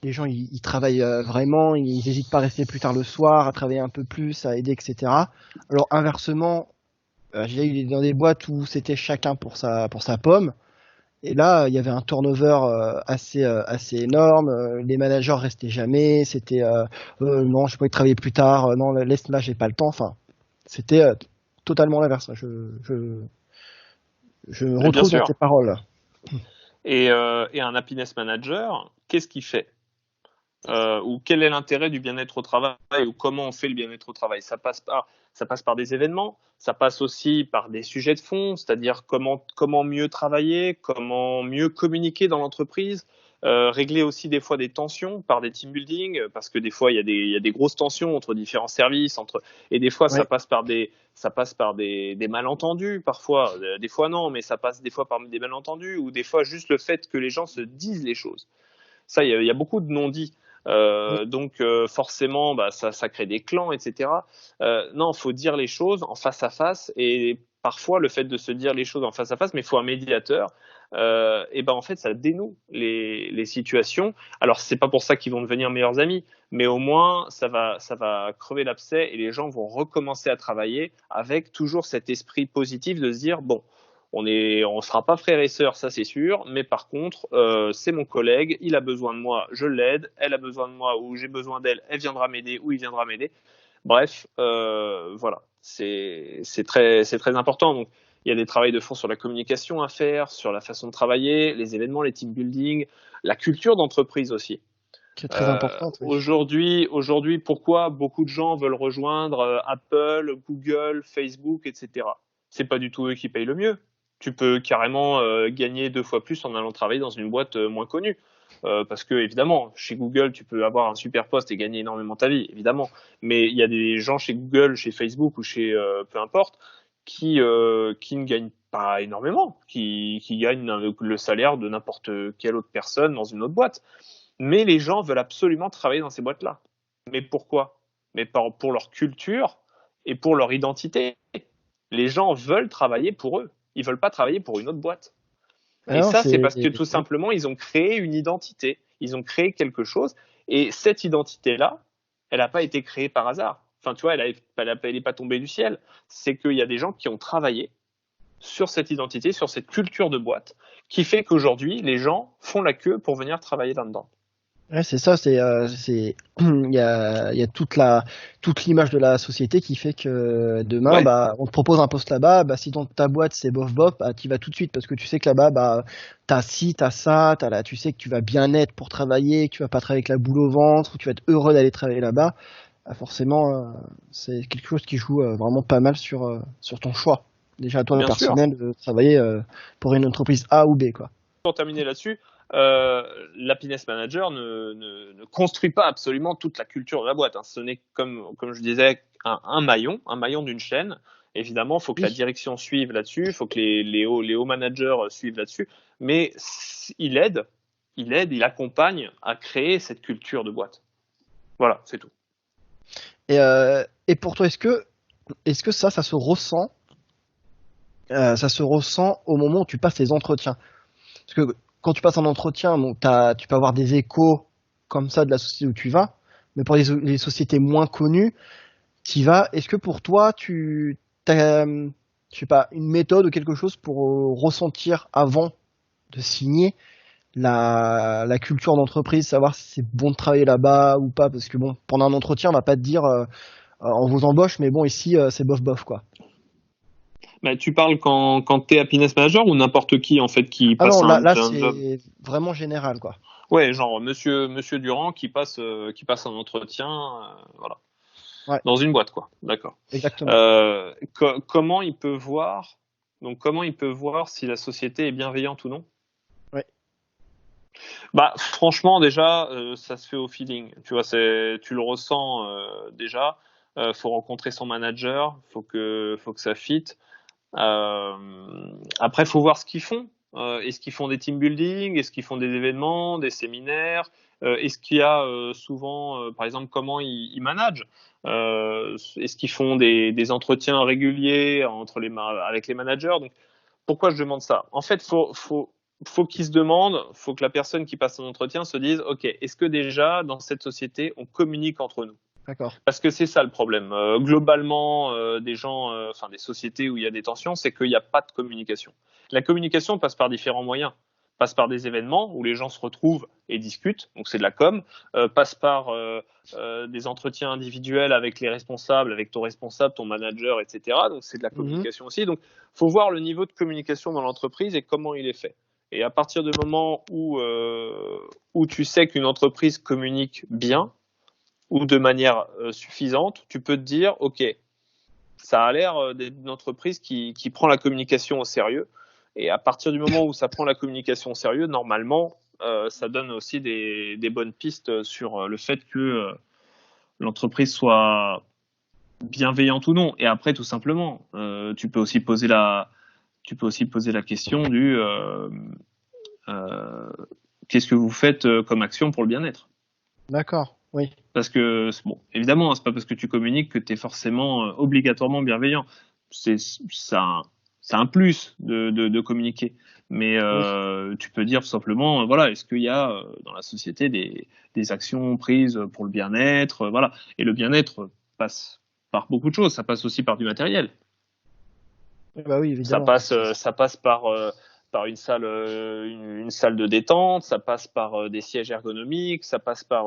Les gens ils travaillent vraiment, ils n'hésitent pas à rester plus tard le soir, à travailler un peu plus, à aider, etc. Alors inversement, j'ai eu dans des boîtes où c'était chacun pour sa pomme. Et là, il y avait un turnover assez énorme. Les managers restaient jamais. C'était non, je pourrais travailler plus tard. Non, laisse là, j'ai pas le temps. Enfin, c'était totalement l'inverse. Je me Mais bien retrouve dans sûr. tes paroles. Et un happiness manager, qu'est-ce qu'il fait? Ou quel est l'intérêt du bien-être au travail, ou comment on fait le bien-être au travail? Ça passe par des événements, ça passe aussi par des sujets de fond, c'est-à-dire comment mieux travailler, comment mieux communiquer dans l'entreprise, régler aussi des fois des tensions par des team building, parce que des fois il y a des grosses tensions entre différents services, et des fois Oui. ça passe par des malentendus parfois, des fois non, mais ça passe des fois par des malentendus, ou des fois juste le fait que les gens se disent les choses. Ça, il y a beaucoup de non-dits. Oui. Donc forcément, bah, ça crée des clans, etc. Non, faut dire les choses en face à face, et parfois le fait de se dire les choses en face à face, mais il faut un médiateur. Et ben en fait, ça dénoue les situations. Alors c'est pas pour ça qu'ils vont devenir meilleurs amis, mais au moins ça va crever l'abcès, et les gens vont recommencer à travailler avec toujours cet esprit positif de se dire bon, on sera pas frères et sœurs, ça c'est sûr, mais par contre, c'est mon collègue, il a besoin de moi, je l'aide, elle a besoin de moi ou j'ai besoin d'elle, elle viendra m'aider ou il viendra m'aider. Bref, voilà, c'est très important. Donc, il y a des travaux de fond sur la communication à faire, sur la façon de travailler, les événements, les team building, la culture d'entreprise aussi. Qui est très importante, oui. Aujourd'hui, pourquoi beaucoup de gens veulent rejoindre Apple, Google, Facebook, etc. C'est pas du tout eux qui payent le mieux. Tu peux carrément gagner 2 fois plus en allant travailler dans une boîte moins connue. Parce que évidemment, chez Google, tu peux avoir un super poste et gagner énormément ta vie, évidemment. Mais il y a des gens chez Google, chez Facebook ou chez peu importe, qui ne gagnent pas énormément, qui gagnent le salaire de n'importe quelle autre personne dans une autre boîte. Mais les gens veulent absolument travailler dans ces boîtes-là. Mais pourquoi? Mais pour leur culture et pour leur identité. Les gens veulent travailler pour eux. Ils veulent pas travailler pour une autre boîte. Ah Et non, ça, c'est c'est parce que tout simplement, ils ont créé une identité. Ils ont créé quelque chose. Et cette identité-là, elle n'a pas été créée par hasard. Enfin, tu vois, elle n'est pas tombée du ciel. C'est qu'il y a des gens qui ont travaillé sur cette identité, sur cette culture de boîte, qui fait qu'aujourd'hui, les gens font la queue pour venir travailler là-dedans. ouais, c'est ça, il y a toute l'image de la société qui fait que demain, Ouais, bah, on te propose un poste là-bas, bah, si dans ta boîte c'est bof bof, bah, tu vas tout de suite parce que tu sais que là-bas, bah, t'as ci, t'as ça, tu sais que tu vas bien être pour travailler, que tu vas pas travailler avec la boule au ventre, ou tu vas être heureux d'aller travailler là-bas. Bah, forcément, c'est quelque chose qui joue vraiment pas mal sur ton choix. Déjà, toi, bien sûr. personnel, de travailler pour une entreprise A ou B, quoi. Pour terminer là-dessus, l'happiness manager ne construit pas absolument toute la culture de la boîte. Hein. Ce n'est comme je disais un maillon d'une chaîne. Évidemment, il faut que la Oui. direction suive là-dessus, il faut que les hauts managers suivent là-dessus, mais il accompagne à créer cette culture de boîte. Voilà, c'est tout. Et pour toi, est-ce que ça se ressent, ça se ressent au moment où tu passes les entretiens? Parce que quand tu passes un entretien, bon, tu peux avoir des échos comme ça de la société où tu vas, mais pour les sociétés moins connues, tu y vas. Est-ce que pour toi, tu as, je sais pas, une méthode ou quelque chose pour ressentir avant de signer la culture d'entreprise, savoir si c'est bon de travailler là-bas ou pas? Parce que bon, pendant un entretien, on va pas te dire on vous embauche, mais bon, ici, c'est bof bof, quoi. Bah, tu parles quand tu es happiness manager ou n'importe qui en fait qui Ah passe non, là, un job. c'est vraiment général, quoi. Ouais, genre Monsieur Durand qui passe un entretien, voilà, Ouais, dans une boîte, quoi. D'accord. exactement. Comment il peut voir, comment il peut voir si la société est bienveillante ou non? Ouais. Bah, franchement, déjà, ça se fait au feeling. Tu vois, tu le ressens déjà. Faut rencontrer son manager, faut que ça fit. Euh, Après, faut voir ce qu'ils font. Est-ce qu'ils font des team building? Est-ce qu'ils font des événements, des séminaires? Est-ce qu'il y a souvent, par exemple, comment ils managent? Est-ce qu'ils font des entretiens réguliers avec les managers? Donc, pourquoi je demande ça? En fait, faut qu'ils se demandent, faut que la personne qui passe son entretien se dise, OK, est-ce que déjà, dans cette société, on communique entre nous? D'accord. Parce que c'est ça le problème. Globalement, des gens, enfin des sociétés où il y a des tensions, c'est qu'il n'y a pas de communication. La communication passe par différents moyens. passe par des événements où les gens se retrouvent et discutent, donc c'est de la com, passe par des entretiens individuels avec les responsables, avec ton responsable, ton manager, etc. Donc c'est de la communication aussi. Donc faut voir le niveau de communication dans l'entreprise et comment il est fait. Et à partir du moment où tu sais qu'une entreprise communique bien ou de manière suffisante, tu peux te dire, ok, ça a l'air d'être une entreprise qui prend la communication au sérieux. Et à partir du moment où ça prend la communication au sérieux, normalement, ça donne aussi des bonnes pistes sur le fait que l'entreprise soit bienveillante ou non. Et après, tout simplement, tu peux aussi poser la question du qu'est-ce que vous faites comme action pour le bien-être. D'accord, oui. Parce que, bon, évidemment, c'est pas parce que tu communiques que tu es forcément obligatoirement bienveillant. C'est un plus de communiquer. Mais tu peux dire tout simplement, voilà, est-ce qu'il y a dans la société des actions prises pour le bien-être, voilà. Et le bien-être passe par beaucoup de choses. Ça passe aussi par du matériel. Bah oui, évidemment. Ça passe par une salle de détente, ça passe par des sièges ergonomiques, ça passe par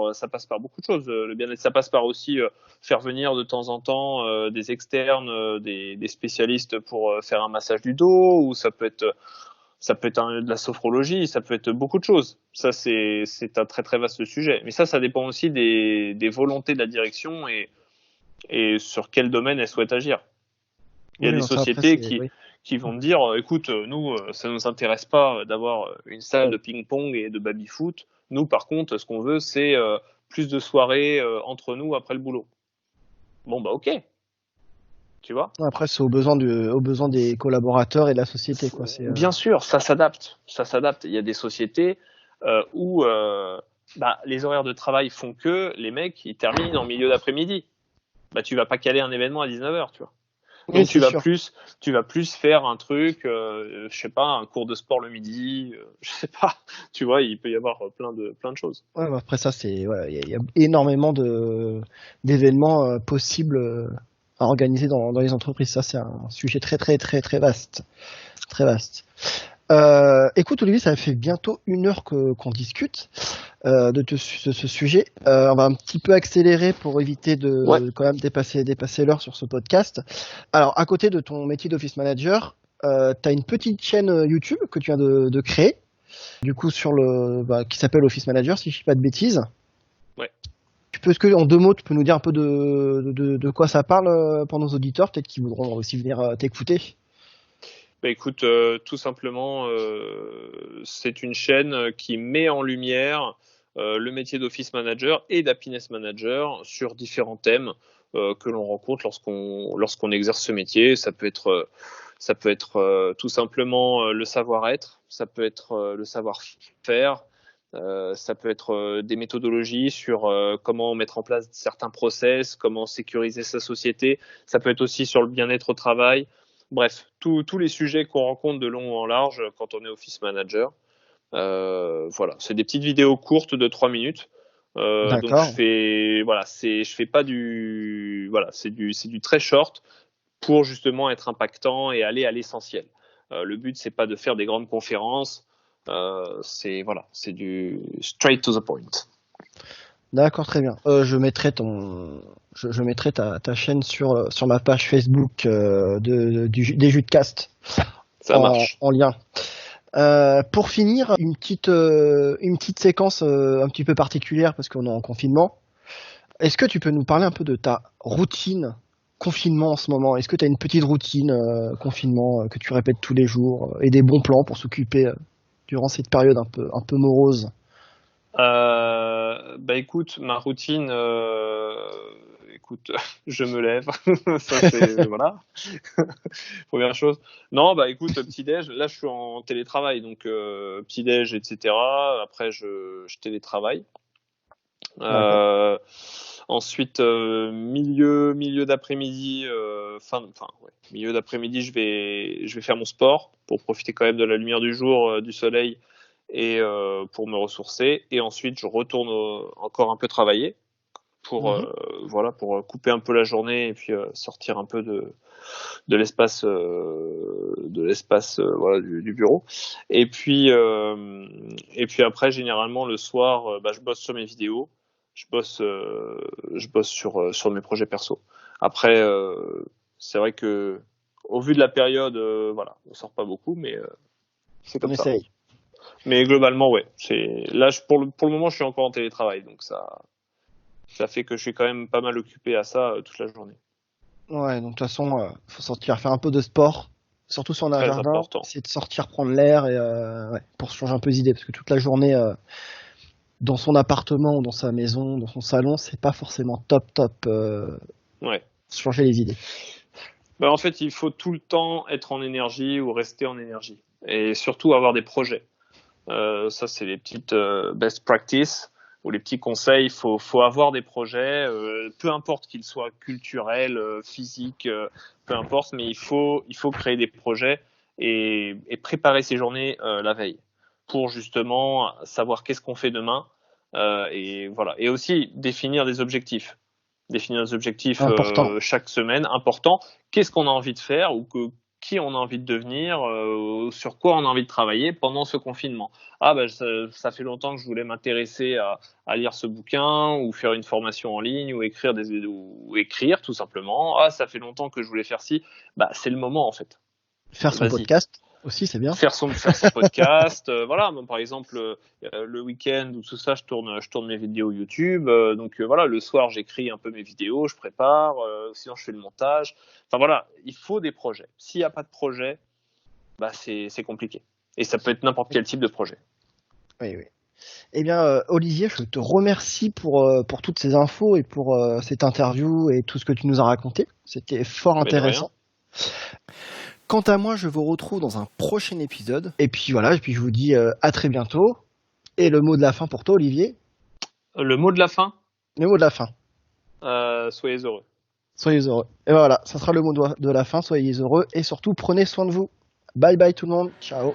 beaucoup de choses. Le bien-être, ça passe par aussi faire venir de temps en temps des externes, des spécialistes pour faire un massage du dos, ou ça peut être de la sophrologie, ça peut être beaucoup de choses. Ça, c'est un très très vaste sujet. Mais ça dépend aussi des volontés de la direction et sur quel domaine elle souhaite agir. Il y a des sociétés qui vont te dire, écoute, nous, ça nous intéresse pas d'avoir une salle de ping-pong et de baby-foot. Nous, par contre, ce qu'on veut, c'est plus de soirées entre nous après le boulot. Bon, bah ok. Tu vois ? Après, c'est aux besoins des collaborateurs et de la société, quoi. Bien sûr, ça s'adapte. Il y a des sociétés où les horaires de travail font que les mecs, ils terminent en milieu d'après-midi. Bah, tu vas pas caler un événement à 19h, tu vois. Donc oui, tu vas plus faire un truc, je sais pas, un cours de sport le midi, je sais pas. Tu vois, il peut y avoir plein de choses. Ouais, bah après ça, il y a énormément d'événements possibles à organiser dans les entreprises. Ça, c'est un sujet très très très très vaste, très vaste. Écoute Olivier, ça fait bientôt 1 heure qu'on discute de ce sujet. On va un petit peu accélérer pour éviter de quand même dépasser l'heure sur ce podcast. Alors, à côté de ton métier d'office manager, t'as une petite chaîne YouTube que tu viens de créer, du coup qui s'appelle Office Manager, si je dis pas de bêtises. Ouais. Est-ce que en 2 mots, tu peux nous dire un peu de quoi ça parle pour nos auditeurs, peut-être qu'ils voudront aussi venir t'écouter? Bah écoute, tout simplement, c'est une chaîne qui met en lumière le métier d'office manager et d'happiness manager sur différents thèmes que l'on rencontre lorsqu'on exerce ce métier. Ça peut être tout simplement le savoir-être, ça peut être le savoir-faire, ça peut être des méthodologies sur comment mettre en place certains process, comment sécuriser sa société. Ça peut être aussi sur le bien-être au travail. Bref, tous les sujets qu'on rencontre de long en large quand on est office manager. Voilà, c'est des petites vidéos courtes de 3 minutes. Donc je fais pas du, voilà, c'est du très short pour justement être impactant et aller à l'essentiel. Le but c'est pas de faire des grandes conférences. C'est du straight to the point. D'accord, très bien. Je mettrai ta chaîne sur ma page Facebook des jus de cast. Ça marche. En lien. Pour finir, une petite séquence un petit peu particulière parce qu'on est en confinement. Est-ce que tu peux nous parler un peu de ta routine confinement en ce moment? Est-ce que tu as une petite routine confinement que tu répètes tous les jours et des bons plans pour s'occuper durant cette période un peu morose? Écoute, ma routine, je me lève, ça c'est voilà. Première chose. Non, écoute, petit déj. Là, je suis en télétravail, donc petit déj, etc. Après, je télétravaille. Ensuite, milieu d'après-midi, milieu d'après-midi, je vais faire mon sport pour profiter quand même de la lumière du jour, du soleil et pour me ressourcer. Et ensuite, je retourne encore un peu travailler. voilà, pour couper un peu la journée et puis sortir un peu de l'espace voilà du bureau. Et puis après généralement le soir, je bosse sur mes vidéos, je bosse sur mes projets perso. Après c'est vrai que au vu de la période, voilà, on sort pas beaucoup, mais c'est comme On ça. essaye. Mais globalement, ouais, là pour le moment, je suis encore en télétravail, donc ça fait que je suis quand même pas mal occupé à ça toute la journée. Ouais, donc de toute façon, faut sortir faire un peu de sport, surtout si on a un Très jardin, important. essayer de sortir prendre l'air et ouais, pour se changer un peu les idées, parce que toute la journée dans son appartement ou dans sa maison, dans son salon, c'est pas forcément top Ouais. se changer les idées. En fait, il faut tout le temps être en énergie ou rester en énergie, et surtout avoir des projets. Ça, c'est les petites best practices ou les petits conseils. Faut avoir des projets, peu importe qu'ils soient culturels, physiques, peu importe, mais il faut créer des projets et préparer ses journées la veille pour justement savoir qu'est-ce qu'on fait demain et voilà. Et aussi définir des objectifs. Définir des objectifs Important. chaque semaine importants. Qu'est-ce qu'on a envie de faire ou qui on a envie de devenir, sur quoi on a envie de travailler pendant ce confinement. Ça fait longtemps que je voulais m'intéresser à lire ce bouquin ou faire une formation en ligne ou écrire tout simplement. Ah, ça fait longtemps que je voulais faire ci. C'est le moment en fait. Faire son Vas-y. podcast aussi, c'est bien. Faire son podcast, voilà. Bon, par exemple, le week-end ou tout ça, je tourne mes vidéos YouTube. Donc voilà, le soir, j'écris un peu mes vidéos, je prépare. Sinon, je fais le montage. Enfin voilà, il faut des projets. S'il n'y a pas de projet, c'est compliqué. Et ça peut être n'importe quel type de projet. Oui, oui. Eh bien, Olivier, je te remercie pour toutes ces infos et pour cette interview et tout ce que tu nous as raconté. C'était fort intéressant. Quant à moi, je vous retrouve dans un prochain épisode. Et puis voilà, je vous dis à très bientôt. Et le mot de la fin pour toi, Olivier? Le mot de la fin? Le mot de la fin. Soyez heureux. Soyez heureux. Et voilà, ça sera le mot de la fin. Soyez heureux et surtout, prenez soin de vous. Bye bye tout le monde. Ciao.